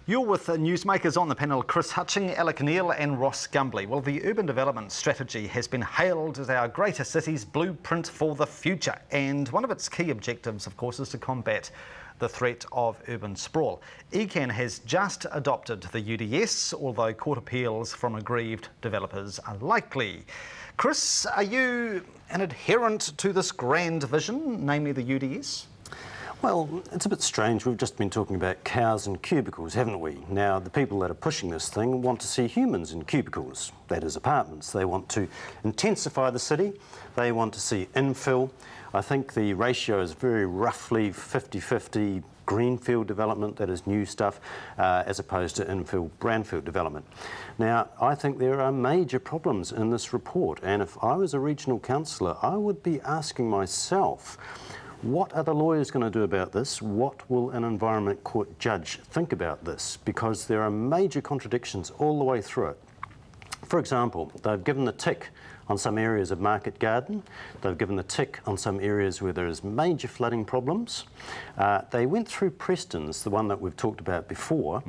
You're with Newsmakers. On the panel, Chris Hutching, Alec, Neill and Ross Gumbley. Well, the urban development strategy has been hailed as our greater city's blueprint for the future. And one of its key objectives, of course, is to combat the threat of urban sprawl. ECAN has just adopted the UDS, although court appeals from aggrieved developers are likely. Chris, are you an adherent to this grand vision, namely the UDS? Well, it's a bit strange. We've just been talking about cows and cubicles, haven't we? Now, the people that are pushing this thing want to see humans in cubicles, that is apartments. They want to intensify the city. They want to see infill. I think the ratio is very roughly 50-50 greenfield development, that is new stuff, as opposed to infill brownfield development. Now, I think there are major problems in this report, and if I was a regional councillor, I would be asking myself, what are the lawyers going to do about this? What will an Environment Court judge think about this? Because there are major contradictions all the way through it. For example, they've given the tick on some areas of Market Garden. They've given the tick on some areas where there is major flooding problems. They went through Preston's, the one that we've talked about before,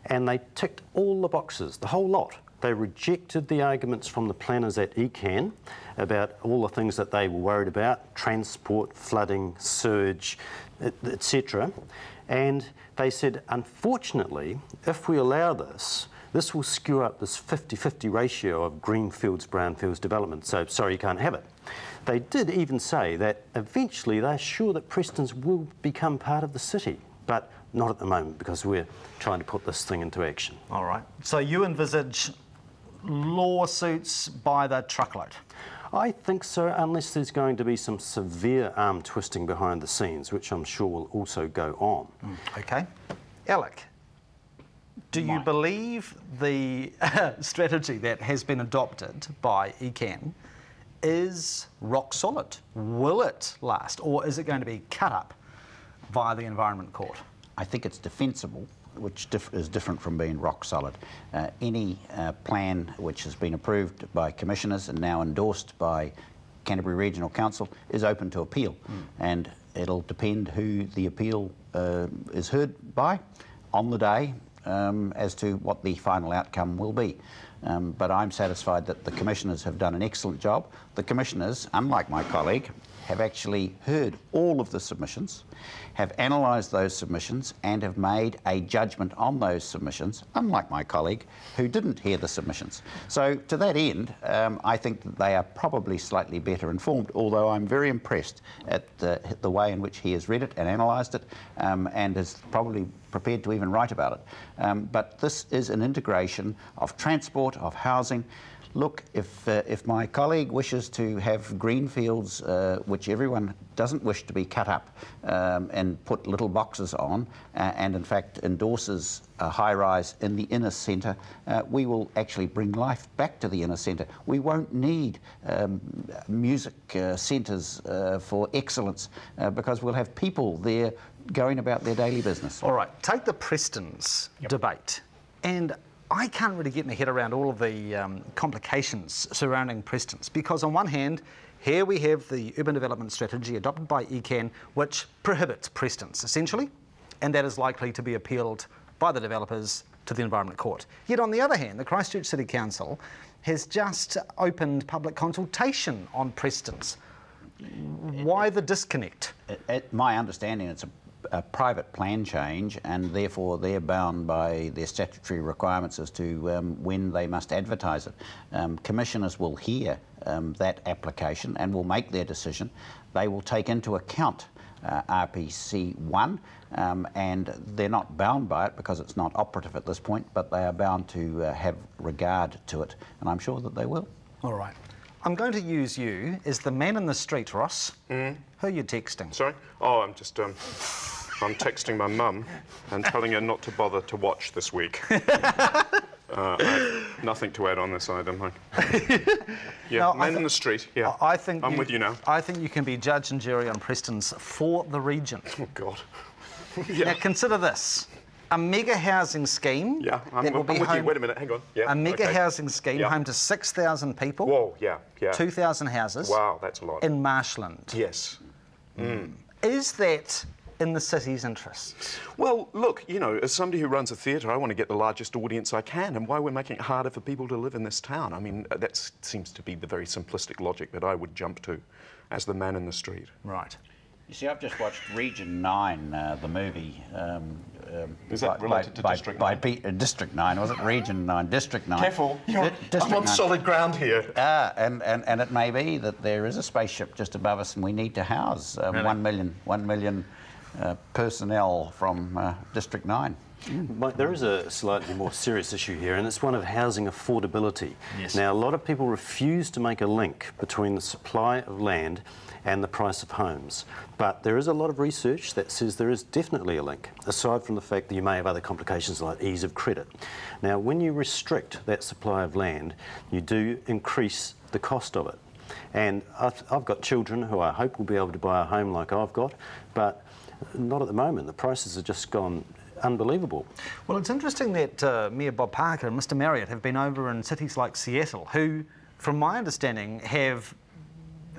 and they ticked all the boxes, the whole lot. They rejected the arguments from the planners at ECAN about all the things that they were worried about, transport, flooding, surge, etc. And they said, unfortunately, if we allow this, this will skew up this 50-50 ratio of greenfields, brownfields development, so sorry, you can't have it. They did even say that eventually they're sure that Preston's will become part of the city, but not at the moment because we're trying to put this thing into action. All right. So you envisage lawsuits by the truckload? I think so, unless there's going to be some severe arm twisting behind the scenes, which I'm sure will also go on. Okay. Alec, do you believe the strategy that has been adopted by ECAN is rock solid? Will it last, or is it going to be cut up via the Environment Court? I think it's defensible, which is different from being rock solid. Any plan which has been approved by commissioners and now endorsed by Canterbury Regional Council is open to appeal, and it'll depend who the appeal is heard by on the day as to what the final outcome will be. But I'm satisfied that the commissioners have done an excellent job. The commissioners, unlike my colleague, have actually heard all of the submissions, have analysed those submissions and have made a judgment on those submissions, unlike my colleague who didn't hear the submissions. So to that end, I think that they are probably slightly better informed, although I'm very impressed at the way in which he has read it and analysed it and is probably prepared to even write about it. But this is an integration of transport, of housing. Look, if my colleague wishes to have greenfields, which everyone doesn't wish to be cut up and put little boxes on, and in fact endorses a high-rise in the inner centre, we will actually bring life back to the inner centre. We won't need music centres for excellence because we'll have people there going about their daily business. All right, take the Preston's debate, and I can't really get my head around all of the complications surrounding Preston's, because on one hand, here we have the urban development strategy adopted by ECAN, which prohibits Preston's, essentially, and that is likely to be appealed by the developers to the Environment Court. Yet on the other hand, the Christchurch City Council has just opened public consultation on Preston's. Why the disconnect? My understanding, it's a private plan change, and therefore they're bound by their statutory requirements as to when they must advertise it. Commissioners will hear that application and will make their decision. They will take into account RPC 1 and they're not bound by it because it's not operative at this point, but they are bound to have regard to it, and I'm sure that they will. All right. I'm going to use you as the man in the street, Ross. Who are you texting? Sorry? Oh, I'm just, I'm texting my mum and telling her not to bother to watch this week. I have nothing to add on this item, Mike. Yeah, no, man in the street, yeah. I'm with you now. I think you can be judge and jury on Preston's for the region. Oh, God. Now, consider this. A mega housing scheme. Yeah, I'm with you. Wait a minute, hang on. Yeah, a mega housing scheme home to 6,000 people. Whoa, yeah. 2,000 houses. Wow, that's a lot. In Marshland. Yes. Is in the city's interests? Well, look, you know, as somebody who runs a theatre, I want to get the largest audience I can, and why we're making it harder for people to live in this town. I mean, that seems to be the very simplistic logic that I would jump to as the man in the street. Right. You see, I've just watched Region 9, the movie. Is that related to District 9? District 9, was it? Region 9, District 9. Careful, I'm on solid ground here. And it may be that there is a spaceship just above us and we need to house Really? 1 million personnel from District 9. Mike, there is a slightly more serious issue here, and it's one of housing affordability. Yes. Now, a lot of people refuse to make a link between the supply of land and the price of homes. But there is a lot of research that says there is definitely a link, aside from the fact that you may have other complications like ease of credit. Now, when you restrict that supply of land, you do increase the cost of it. And I've got children who I hope will be able to buy a home like I've got, but not at the moment. The prices have just gone unbelievable. Well, it's interesting that Mayor Bob Parker and Mr Marriott have been over in cities like Seattle, who, from my understanding, have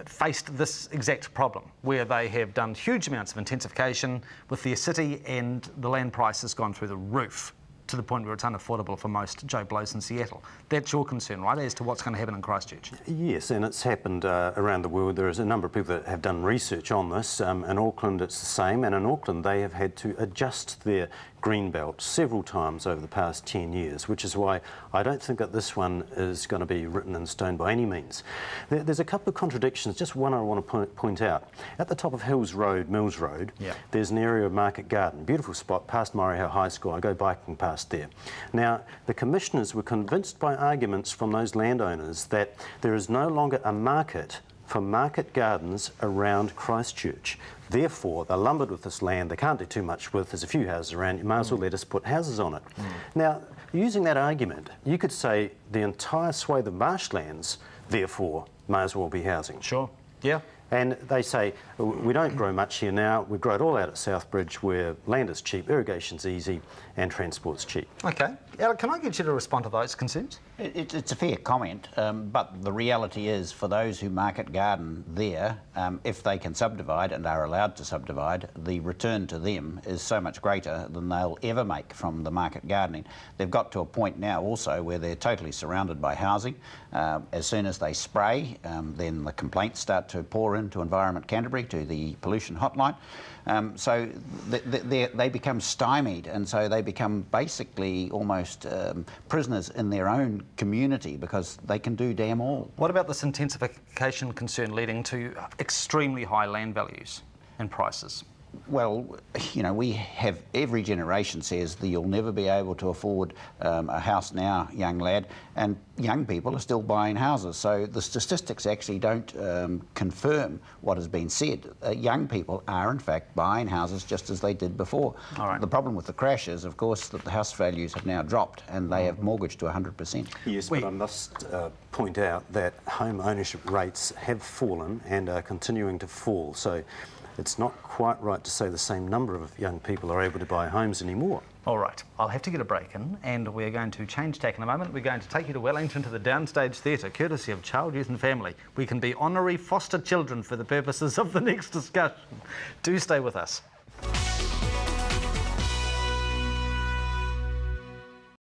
faced this exact problem, where they have done huge amounts of intensification with their city and the land price has gone through the roof to the point where it's unaffordable for most Joe Blows in Seattle. That's your concern, right, as to what's going to happen in Christchurch? Yes, and it's happened around the world. There is a number of people that have done research on this. In Auckland it's the same, and in Auckland they have had to adjust their greenbelt several times over the past 10 years, which is why I don't think that this one is going to be written in stone by any means. There's a couple of contradictions, just one I want to point out. At the top of Mills Road, there's an area of Market Garden, beautiful spot past Murray High School. I go biking past there. Now, the commissioners were convinced by arguments from those landowners that there is no longer a market for market gardens around Christchurch. Therefore, they're lumbered with this land they can't do too much with. There's a few houses around, you might as well let us put houses on it. Now, using that argument, you could say the entire swathe of marshlands, therefore, may as well be housing. Sure, yeah. And they say, we don't grow much here now, we grow it all out at Southbridge where land is cheap, irrigation's easy and transport's cheap. OK. Alec, can I get you to respond to those concerns? It's a fair comment, but the reality is for those who market garden there, if they can subdivide and are allowed to subdivide, the return to them is so much greater than they'll ever make from the market gardening. They've got to a point now also where they're totally surrounded by housing. As soon as they spray, then the complaints start to pour into Environment Canterbury, to the pollution hotline. So they become stymied, and so they become basically almost prisoners in their own community because they can do damn all. What about this intensification concern leading to extremely high land values and prices? Well, you know, we have, every generation says that you'll never be able to afford a house now, young lad, and young people are still buying houses. So the statistics actually don't confirm what has been said. Young people are, in fact, buying houses just as they did before. All right. The problem with the crash is, of course, that the house values have now dropped and they have mortgaged to 100%. Yes, but I must point out that home ownership rates have fallen and are continuing to fall. So it's not quite right to say the same number of young people are able to buy homes anymore. All right, I'll have to get a break in, and we're going to change tack in a moment. We're going to take you to Wellington to the Downstage Theatre, courtesy of Child, Youth and Family. We can be honorary foster children for the purposes of the next discussion. Do stay with us.